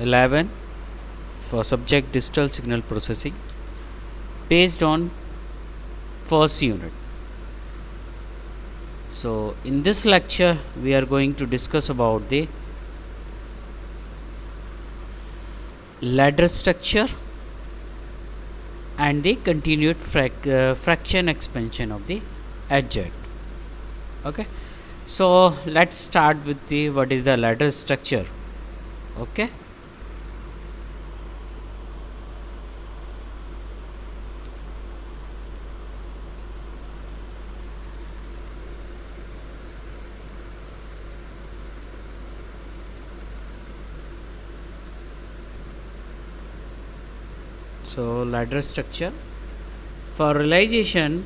11 for subject digital signal processing based on first unit. So in this lecture we are going to discuss about the ladder structure and the continued fraction expansion of the adject. Okay, so let's start with the what is the ladder structure. Okay, so ladder structure for realization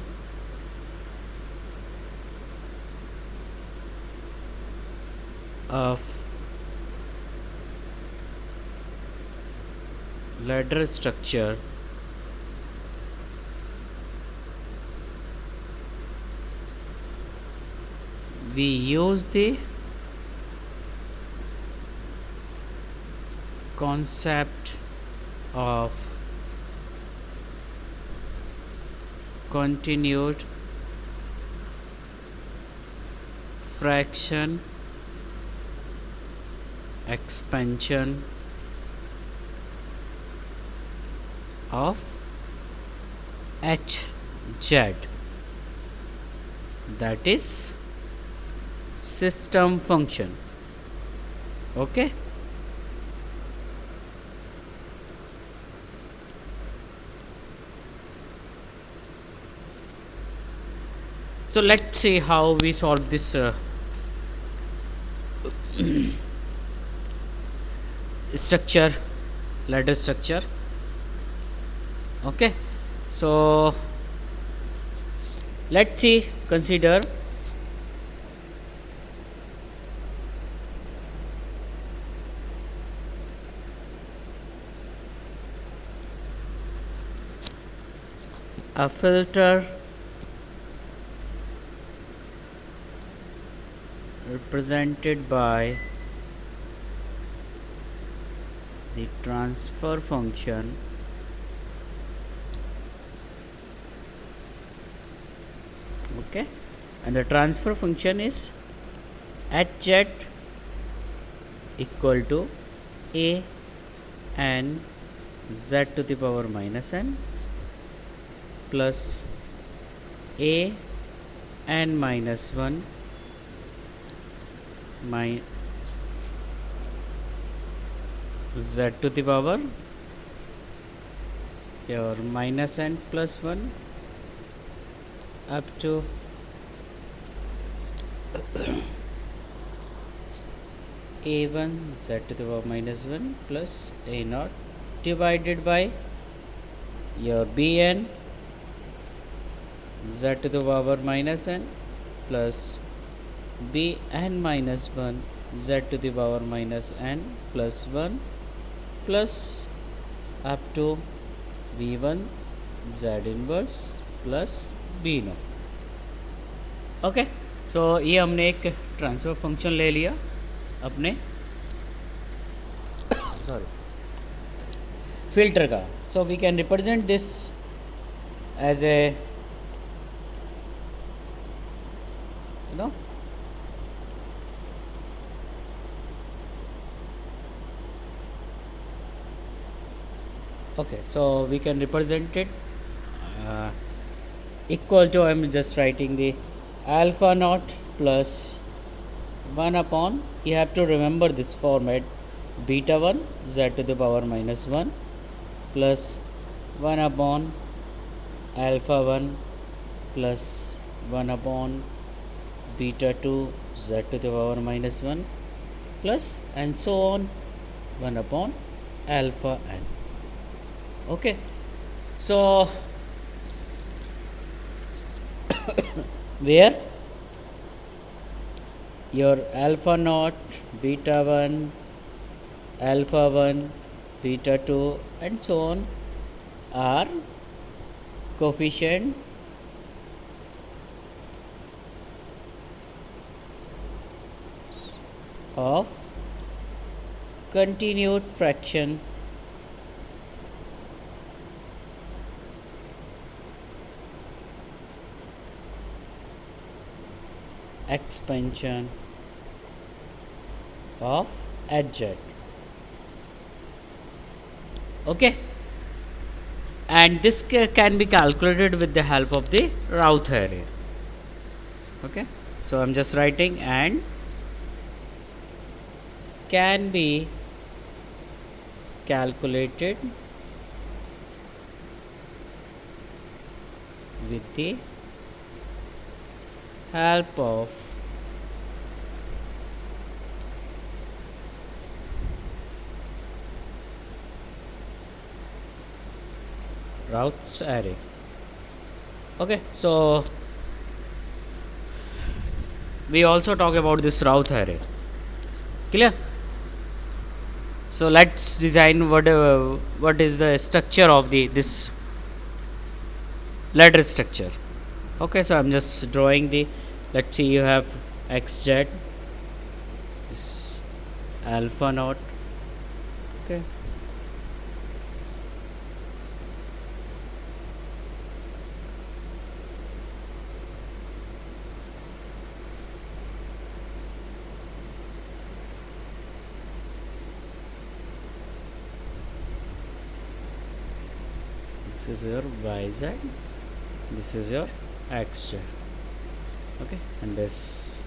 of ladder structure, we use the concept of continued fraction expansion of hz, that is system function. Okay, so let's see how we solve this structure, ladder structure. Okay, so let's see, consider a filter represented by the transfer function okay, and the transfer function is hz equal to a n z to the power minus n plus a n minus 1 z to the power your minus n plus 1 up to a1 z to the power minus 1 plus a naught divided by your bn z to the power minus n plus bn minus 1 z to the power minus n plus 1 plus up to v1 z inverse plus b no. Okay, so ये हमने एक transfer function ले लिया अपने sorry filter का. So we can represent this as a you know okay, so we can represent it equal to, I am just writing the alpha naught plus 1 upon, you have to remember this format, beta 1 z to the power minus 1 plus 1 upon alpha 1 plus 1 upon beta 2 z to the power minus 1 plus and so on 1 upon alpha n. Okay, so where your alpha naught, beta 1, alpha 1, beta 2 and so on are coefficient of continued fraction expansion of hz. Okay, and this can be calculated with the help of the Routh array. Okay, so I'm just writing and can be calculated with the help of Routh's array. Okay, so we also talk about this Routh array. Clear? So let's design what is the structure of this ladder structure. Okay, so I'm just drawing the, let's see, you have xz, this alpha naught. Okay, this is your yz, this is your xz. Okay, and this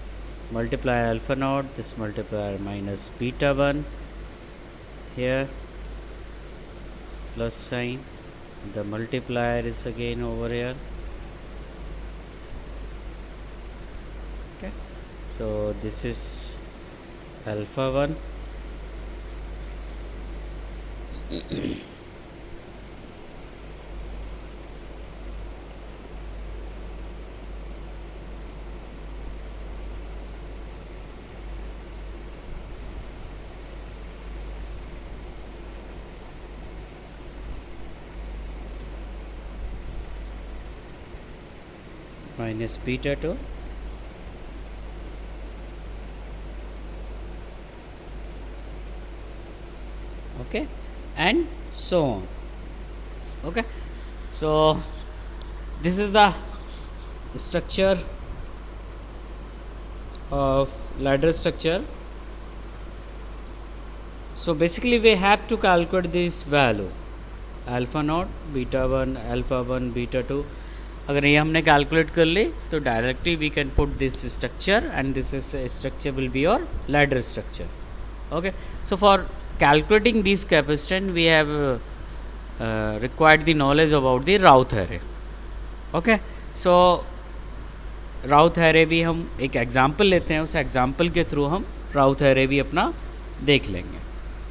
multiply alpha naught, this multiplier minus beta 1 here, plus sign, the multiplier is again over here. Okay, so this is alpha 1 minus beta 2 okay, and so on. Okay, so this is the structure of ladder structure. So basically we have to calculate this value alpha naught, beta 1, alpha 1, beta 2. अगर ये हमने calculate कर ली तो directly we can put this structure and this structure will be your ladder structure. Okay, so for calculating these capacitance we have required the knowledge about the Routh array. Okay, so Routh array भी हम एक example लेते हैं, उस example के through हम Routh array भी अपना देख लेंगे.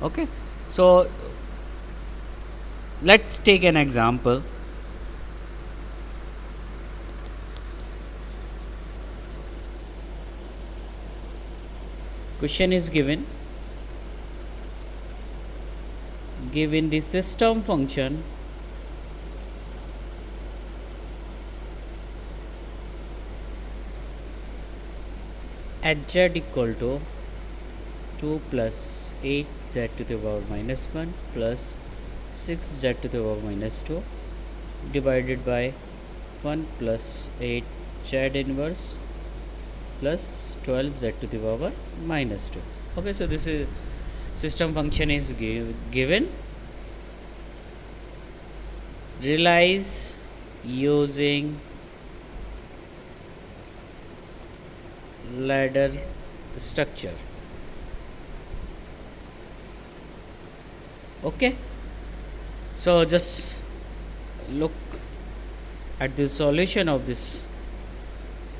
Okay, so let's take an example. Question is given the system function hz equal to 2 plus 8z to the power minus 1 plus 6z to the power minus 2 divided by 1 plus 8z inverse plus 12z to the power minus 2. Okay, so this is system function is given. Realize using ladder structure. Okay, so just look at the solution of this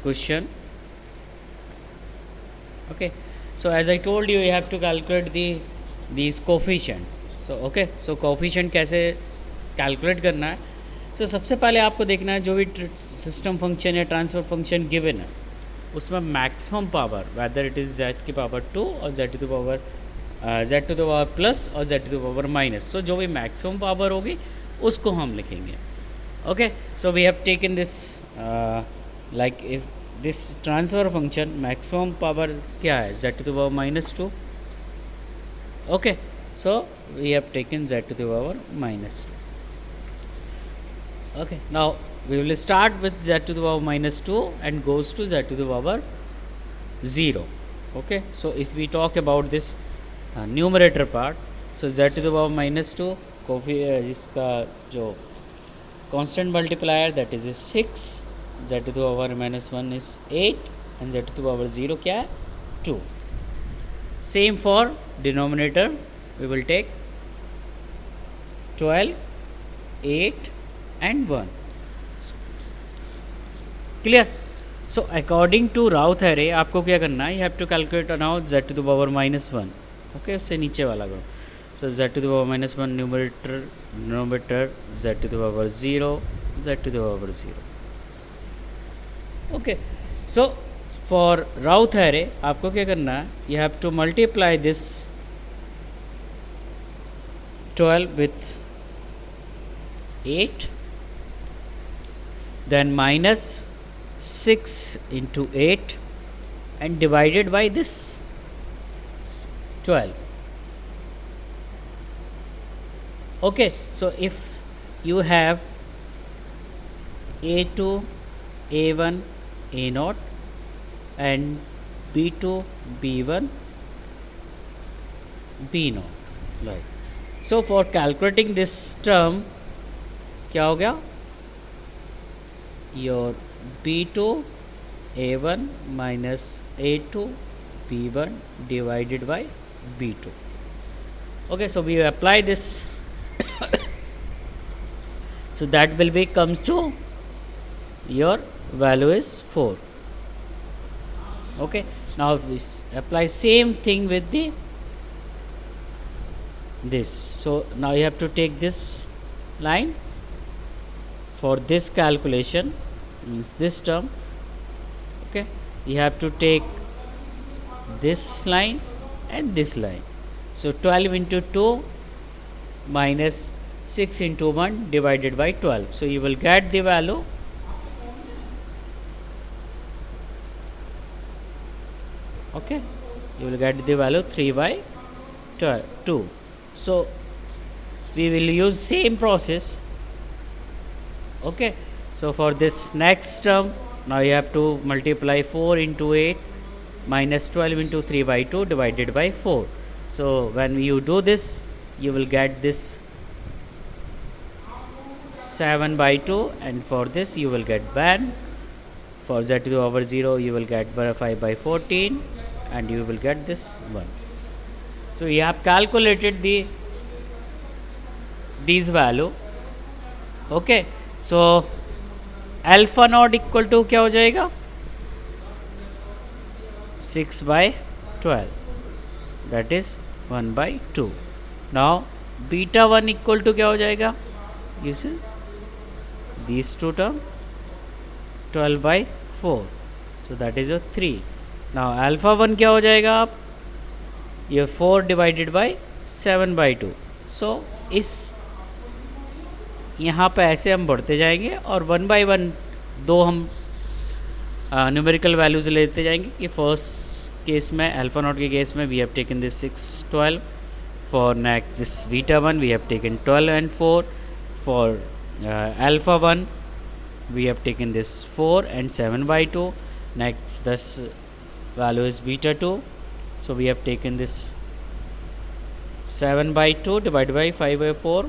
question. Okay, so as I told you, you have to calculate these coefficient. So okay, so coefficient कैसे calculate करना है. so सबसे पहले आपको देखना है जो भी सिस्टम फंक्शन या ट्रांसफर फंक्शन गिवन है उसमें maximum power whether it is z की पावर 2 और z to the power z to the power plus और z to the power minus. So जो भी मैक्सिमम पावर होगी उसको हम लिखेंगे. ओके, so we have taken this like if this transfer function maximum power क्या है z to the power minus 2. Okay, So we have taken z to the power minus 2. Okay, now we will start with z to the power minus 2 and goes to z to the power 0. Okay, so if we talk about this numerator part, so z to the power minus 2 इसका जो constant multiplier that is 6, z to the power minus 1 is 8 and z to the power 0 क्या है 2. Same for denominator, we will take 12, 8 and 1. Clear? So according to Routh array आपको क्या करना है, you have to calculate now z to the power minus 1. Okay, उससे नीचे वाला करो. So z to the power minus 1 numerator, denominator z to the power 0, z to the power 0. Okay, so for Routh array आपको क्या करना है, you have to multiply this 12 with 8, then minus 6 into 8 and divided by this 12. Okay, so if you have a2, a1, a0 and b2, b1, b0, right. So for calculating this term क्या हो गया, your b2 a1 minus a2 b1 divided by b2. Okay, so we apply this so that will be comes to your value is 4. Okay, now if we apply same thing with the this, so now you have to take this line for this calculation, means this term. Okay, you have to take this line and this line. So 12 into 2 minus 6 into 1 divided by 12. So you will get the value okay, you will get the value 3 by 2. So we will use same process. Okay, so for this next term now you have to multiply 4 into 8 minus 12 into 3 by 2 divided by 4. So when you do this you will get this 7 by 2 and for this you will get 1. For z to the power 0 you will get 5 by 14 and you will get this 1. So you have calculated these value. Okay, so alpha naught equal to क्या हो जाएगा 6 by 12, that is 1 by 2. Now beta 1 equal to क्या हो जाएगा, you see these two term 12 by 4, so that is a 3. Now alpha 1 क्या हो जाएगा, आप ये 4 divided by 7 by 2. so इस यहाँ पे ऐसे हम बढ़ते जाएंगे और 1 by 1 दो हम न्यूमेरिकल वैल्यूज लेते जाएंगे कि फर्स्ट केस में अल्फा नॉट के केस में we have taken this 6 12, for next this beta 1 we have taken 12 and 4, for alpha 1 we have taken this 4 and 7 by 2. Next this value is beta 2, so we have taken this 7 by 2 divided by 5 by 4,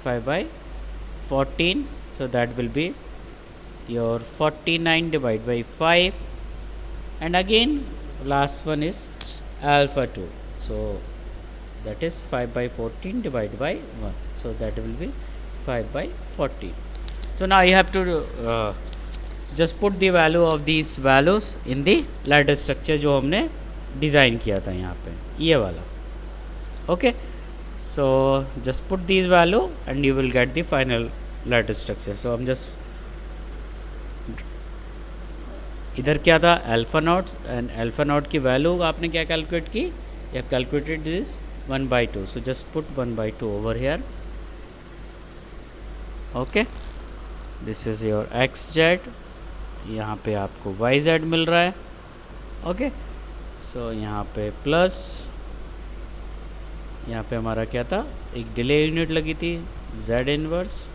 5 by 14, so that will be your 49 divided by 5, and again last one is alpha 2, so that is 5 by 14 divided by 1, so that will be 5 by 14. So now you have to just put the value of these values in the ladder structure जो हमने design किया था यहाँ पे ये वाला. Okay, so just put these value and you will get the final ladder structure. So हम just इधर क्या था alpha not, and alpha not की वैल्यू आपने क्या कैलकुलेट की, you have calculated this 1 by 2, so just put 1 by 2 over here. Okay, this is your xz, यहाँ पे आपको yz मिल रहा है. Okay, सो यहाँ पे प्लस, यहाँ पे हमारा क्या था, एक डिले यूनिट लगी थी z इनवर्स,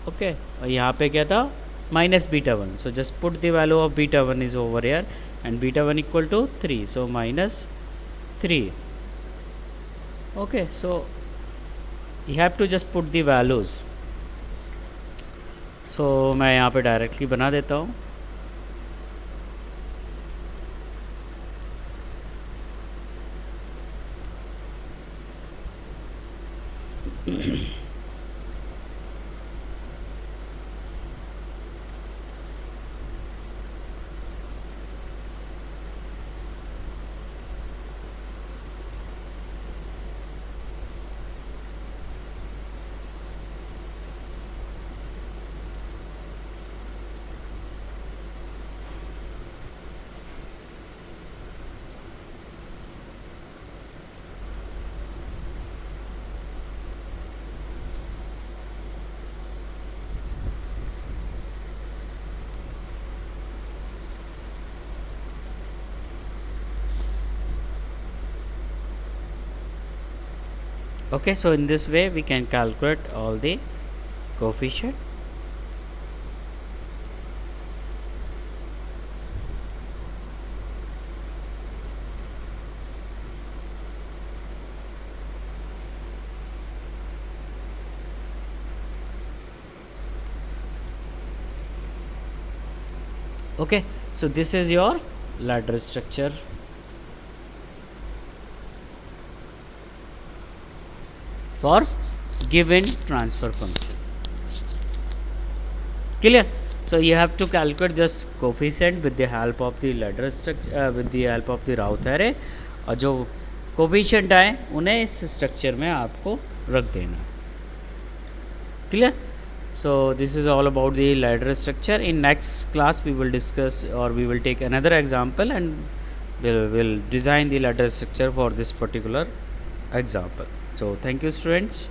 ओके। और यहाँ पे क्या था, minus beta one, so just put the value of beta one is over here and beta one equal to 3, so -3, okay. So you have to just put the values. So मैं यहाँ पे directly बना देता हूँ। Okay, so in this way we can calculate all the coefficient. Okay, so this is your ladder structure. For given transfer function. Clear? So you have to calculate this coefficient with the help of the ladder structure, with the help of the Routh array, और जो coefficient आए उन्हें इस structure में आपको रख देना। Clear? So this is all about the ladder structure. In next class we will discuss, or we will take another example and we'll design the ladder structure for this particular example. So thank you students.